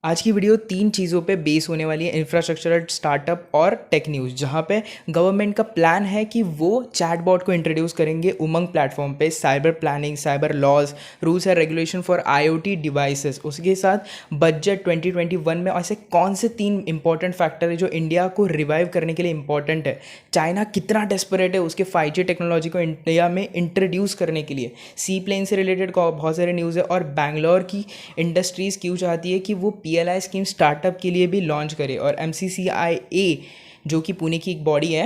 आज की वीडियो 3 चीज़ों पे बेस होने वाली है, इंफ्रास्ट्रक्चर, स्टार्टअप और टेक न्यूज़। जहाँ पे गवर्नमेंट का प्लान है कि वो चैटबॉट को इंट्रोड्यूस करेंगे उमंग प्लेटफॉर्म पे। Cyber planning, cyber laws, rules and regulation for IoT devices, उसके साथ बजट 2021 में ऐसे कौन से 3 इंपॉर्टेंट फैक्टर है जो इंडिया को रिवाइव करने के लिए इंपॉर्टेंट है। चाइना कितना डेस्परेट है उसके 5G टेक्नोलॉजी को इंडिया में इंट्रोड्यूस करने के लिए। सी प्लेन से रिलेटेड बहुत सारे न्यूज़ है। और बैंगलोर की इंडस्ट्रीज़ क्यों चाहती है कि वो PLI स्कीम स्टार्टअप के लिए भी लॉन्च करे। और MCCIA जो कि पुणे की एक बॉडी है,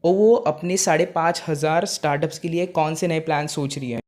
वो अपने 5,500 स्टार्टअप्स के लिए कौन से नए प्लान सोच रही है।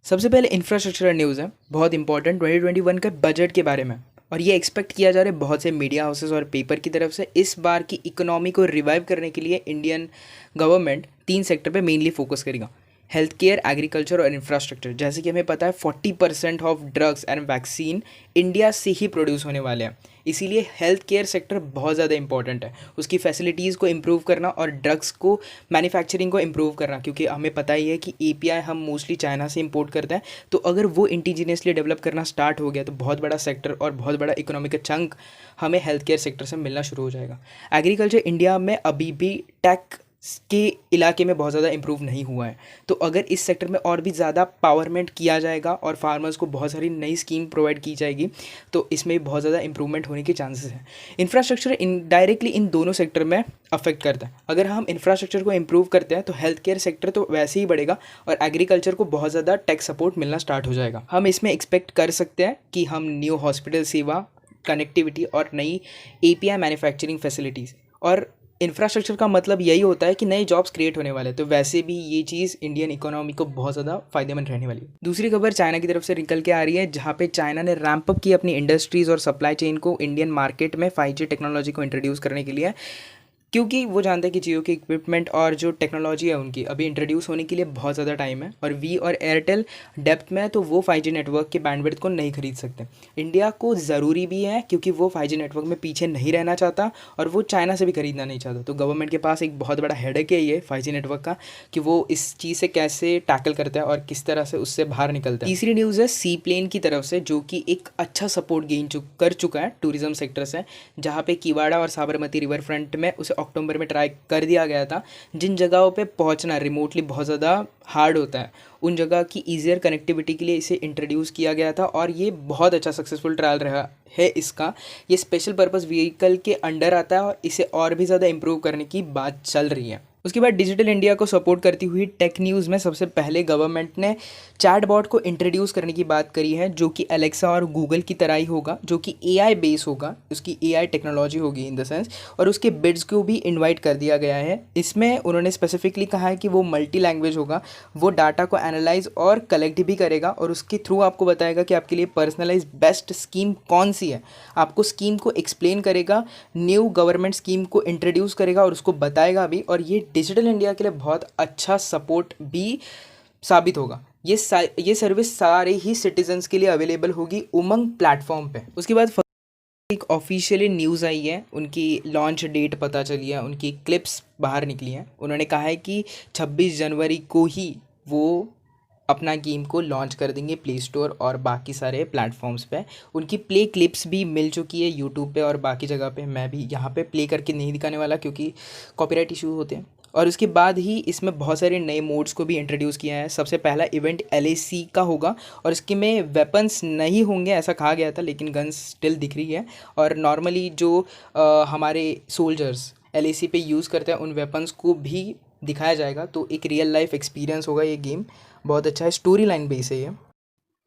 सबसे पहले इंफ्रास्ट्रक्चर न्यूज़ है, बहुत इंपॉर्टेंट, 2021 के बजट के बारे में। और ये एक्सपेक्ट किया जा रहा है बहुत से मीडिया हाउसेस और पेपर की तरफ से, इस बार की इकोनॉमी को रिवाइव करने के लिए इंडियन गवर्नमेंट 3 सेक्टर पे मेनली फोकस करेगा। हेल्थ केयर, एग्रीकल्चर और इंफ्रास्ट्रक्चर। जैसे कि हमें पता है 40% of drugs and vaccine India से ही प्रोड्यूस होने वाले हैं, इसीलिए हेल्थ केयर सेक्टर बहुत ज़्यादा इंपॉर्टेंट है। उसकी फैसिलिटीज़ को इम्प्रूव करना और ड्रग्स को मैन्युफैक्चरिंग को इम्प्रूव करना, क्योंकि हमें पता ही है कि API हम मोस्टली चाइना से इंपोर्ट करते हैं। तो अगर वो इंडिजिनियसली डेवलप करना स्टार्ट हो गया तो बहुत बड़ा सेक्टर और बहुत बड़ा इकोनॉमिक चंक हमें हेल्थ केयर सेक्टर से मिलना शुरू हो जाएगा। एग्रीकल्चर इंडिया में अभी भी टेक के इलाके में बहुत ज़्यादा इंप्रूव नहीं हुआ है, तो अगर इस सेक्टर में और भी ज़्यादा पावरमेंट किया जाएगा और फार्मर्स को बहुत सारी नई स्कीम प्रोवाइड की जाएगी तो इसमें बहुत ज़्यादा इंप्रूवमेंट होने के चांसेस हैं। इंफ्रास्ट्रक्चर इनडायरेक्टली इन दोनों सेक्टर में अफेक्ट करता है। अगर हम इंफ्रास्ट्रक्चर को इंप्रूव करते हैं तो हेल्थ केयर सेक्टर तो वैसे ही बढ़ेगा और एग्रीकल्चर को बहुत ज़्यादा टेक सपोर्ट मिलना स्टार्ट हो जाएगा। हम इसमें एक्सपेक्ट कर सकते हैं कि हम न्यू हॉस्पिटल सेवा, कनेक्टिविटी और नई API मैन्युफैक्चरिंग फैसिलिटीज़, और इंफ्रास्ट्रक्चर का मतलब यही होता है कि नए जॉब्स क्रिएट होने वाले हैं। तो वैसे भी ये चीज़ इंडियन इकोनॉमी को बहुत ज़्यादा फायदेमंद रहने वाली है। दूसरी खबर चाइना की तरफ से निकल के आ रही है, जहाँ पे चाइना ने रैंप अप की अपनी इंडस्ट्रीज़ और सप्लाई चेन को इंडियन मार्केट में 5G टेक्नोलॉजी को इंट्रोड्यूस करने के लिए, क्योंकि वो जानते हैं कि जियो की इक्विपमेंट और जो टेक्नोलॉजी है उनकी अभी इंट्रोड्यूस होने के लिए बहुत ज़्यादा टाइम है। और वी और एयरटेल डेप्थ में है तो वो 5G नेटवर्क के बैंडविड्थ को नहीं खरीद सकते। इंडिया को ज़रूरी भी है क्योंकि वो 5G नेटवर्क में पीछे नहीं रहना चाहता और वो चाइना से भी खरीदना नहीं चाहता। तो गवर्नमेंट के पास एक बहुत बड़ा हेडेक है ये 5G नेटवर्क का, कि वो इस चीज़ से कैसे टैकल करता है और किस तरह से उससे बाहर निकलता है। तीसरी न्यूज़ है सी प्लेन की तरफ से, जो कि एक अच्छा सपोर्ट गेन कर चुका है टूरिज्म सेक्टर से, जहाँ पे किवाड़ा और साबरमती रिवर फ्रंट में उसे अक्टूबर में ट्राई कर दिया गया था। जिन जगहों पे पहुंचना रिमोटली बहुत ज़्यादा हार्ड होता है, उन जगह की ईजियर कनेक्टिविटी के लिए इसे इंट्रोड्यूस किया गया था और ये बहुत अच्छा सक्सेसफुल ट्रायल रहा है इसका। ये स्पेशल पर्पस व्हीकल के अंडर आता है और इसे और भी ज़्यादा इंप्रूव करने की बात चल रही है। उसके बाद डिजिटल इंडिया को सपोर्ट करती हुई टेक न्यूज़ में सबसे पहले गवर्नमेंट ने चैटबॉट को इंट्रोड्यूस करने की बात करी है, जो कि एलेक्सा और गूगल की तरह ही होगा, जो कि AI बेस होगा, उसकी AI टेक्नोलॉजी होगी इन द सेंस। और उसके बिड्स को भी इनवाइट कर दिया गया है। इसमें उन्होंने स्पेसिफिकली कहा है कि वो मल्टी लैंग्वेज होगा, वो डाटा को एनालाइज और कलेक्ट भी करेगा और उसके थ्रू आपको बताएगा कि आपके लिए पर्सनलाइज बेस्ट स्कीम कौन सी है। आपको स्कीम को एक्सप्लेन करेगा, न्यू गवर्नमेंट स्कीम को इंट्रोड्यूस करेगा और उसको बताएगा भी। और ये डिजिटल इंडिया के लिए बहुत अच्छा सपोर्ट भी साबित होगा। ये सर्विस सारे ही सिटीजन्स के लिए अवेलेबल होगी उमंग प्लेटफॉर्म पे। उसके बाद एक ऑफिशियली न्यूज़ आई है, उनकी लॉन्च डेट पता चली है, उनकी क्लिप्स बाहर निकली हैं। उन्होंने कहा है कि 26 जनवरी को ही वो अपना गेम को लॉन्च कर देंगे प्ले स्टोर और बाकी सारे प्लेटफॉर्म्स पे। उनकी प्ले क्लिप्स भी मिल चुकी है यूट्यूब पे और बाकी जगह पे। मैं भी यहाँ पे प्ले करके नहीं दिखाने वाला क्योंकि कॉपीराइट इशू होते हैं। और उसके बाद ही इसमें बहुत सारे नए मोड्स को भी इंट्रोड्यूस किया है। सबसे पहला इवेंट LAC का होगा और इसके में वेपन्स नहीं होंगे ऐसा कहा गया था, लेकिन गन्स स्टिल दिख रही है। और नॉर्मली जो हमारे सोल्जर्स LAC पे यूज़ करते हैं उन वेपन्स को भी दिखाया जाएगा। तो एक रियल लाइफ एक्सपीरियंस होगा। ये गेम बहुत अच्छा है, स्टोरी लाइन बेस है ये।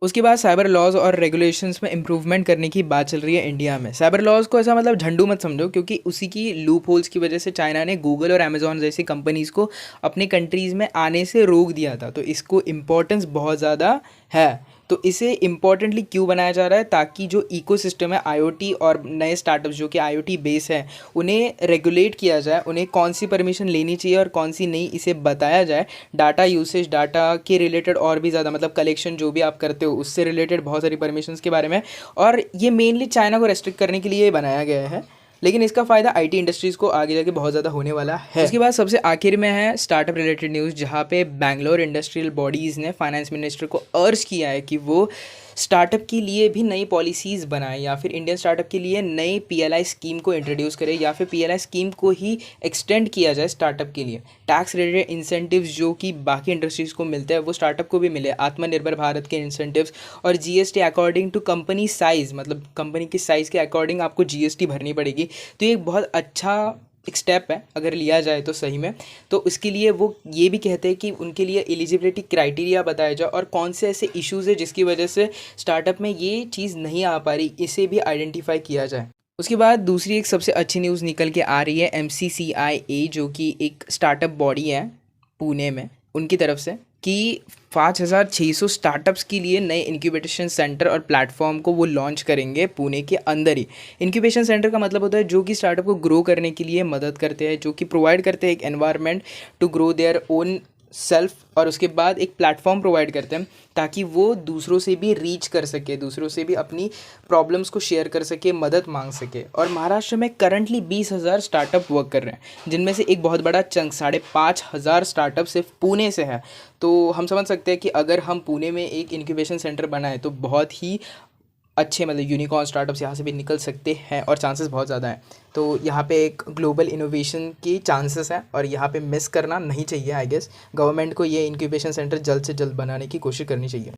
उसके बाद साइबर लॉज और रेगुलेशंस में इंप्रूवमेंट करने की बात चल रही है इंडिया में। साइबर लॉज को ऐसा मतलब झंडू मत समझो, क्योंकि उसी की लूप होल्स की वजह से चाइना ने गूगल और अमेजोन जैसी कंपनीज़ को अपने कंट्रीज़ में आने से रोक दिया था। तो इसको इम्पोर्टेंस बहुत ज़्यादा है। तो इसे इम्पॉर्टेंटली क्यों बनाया जा रहा है, ताकि जो इकोसिस्टम है IoT और नए स्टार्टअप्स जो कि IoT बेस है उन्हें रेगुलेट किया जाए, उन्हें कौन सी परमिशन लेनी चाहिए और कौन सी नहीं, इसे बताया जाए। डाटा यूसेज, डाटा के रिलेटेड और भी ज़्यादा मतलब कलेक्शन जो भी आप करते हो उससे रिलेटेड बहुत सारी परमिशंस के बारे में। और ये मेनली चाइना को रेस्ट्रिक्ट करने के लिए बनाया गया है, लेकिन इसका फ़ायदा IT इंडस्ट्रीज़ को आगे जाके बहुत ज़्यादा होने वाला है। उसके बाद सबसे आखिर में है स्टार्टअप रिलेटेड न्यूज़, जहाँ पे बैंगलोर इंडस्ट्रियल बॉडीज़ ने फाइनेंस मिनिस्टर को अर्ज किया है कि वो स्टार्टअप के लिए भी नई पॉलिसीज़ बनाए, या फिर इंडियन स्टार्टअप के लिए नई पीएलआई स्कीम को इंट्रोड्यूस करे, या फिर पीएलआई स्कीम को ही एक्सटेंड किया जाए स्टार्टअप के लिए। टैक्स रिलेटेड इंसेंटिव्स जो कि बाकी इंडस्ट्रीज़ को मिलते हैं वो स्टार्टअप को भी मिले, आत्मनिर्भर भारत के इंसेंटिव्स। और GST according to company size, मतलब कंपनी की साइज़ के अकॉर्डिंग आपको जीएसटी भरनी पड़ेगी। तो ये एक बहुत अच्छा एक स्टेप है अगर लिया जाए तो सही में। तो उसके लिए वो ये भी कहते हैं कि उनके लिए एलिजिबिलिटी क्राइटेरिया बताया जाए और कौन से ऐसे इश्यूज़ है जिसकी वजह से स्टार्टअप में ये चीज़ नहीं आ पा रही, इसे भी आइडेंटिफाई किया जाए। उसके बाद दूसरी एक सबसे अच्छी न्यूज़ निकल के आ रही है MCCIA, जो कि एक स्टार्टअप बॉडी है पुणे में, उनकी तरफ से कि 5,600 स्टार्टअप्स के लिए नए इंक्यूबेशन सेंटर और प्लेटफॉर्म को वो लॉन्च करेंगे पुणे के अंदर ही। इंक्यूबेशन सेंटर का मतलब होता है जो कि स्टार्टअप को ग्रो करने के लिए मदद करते हैं, जो कि प्रोवाइड करते हैं एक environment to grow their own self, और उसके बाद एक प्लेटफॉर्म प्रोवाइड करते हैं ताकि वो दूसरों से भी रीच कर सके, दूसरों से भी अपनी प्रॉब्लम्स को शेयर कर सके, मदद मांग सके। और महाराष्ट्र में करंटली 20,000 स्टार्टअप वर्क कर रहे हैं, जिनमें से एक बहुत बड़ा चंक 5,500 स्टार्टअप सिर्फ पुणे से है। तो हम समझ सकते हैं कि अगर हम पुणे में एक इंक्यूबेशन सेंटर बनाएं तो बहुत ही अच्छे, मतलब यूनिकॉर्न स्टार्टअप्स यहाँ से भी निकल सकते हैं और चांसेस बहुत ज़्यादा हैं। तो यहाँ पे एक ग्लोबल इनोवेशन की चांसेस हैं और यहाँ पे मिस करना नहीं चाहिए। आई गेस गवर्नमेंट को ये इंक्यूबेशन सेंटर जल्द से जल्द बनाने की कोशिश करनी चाहिए।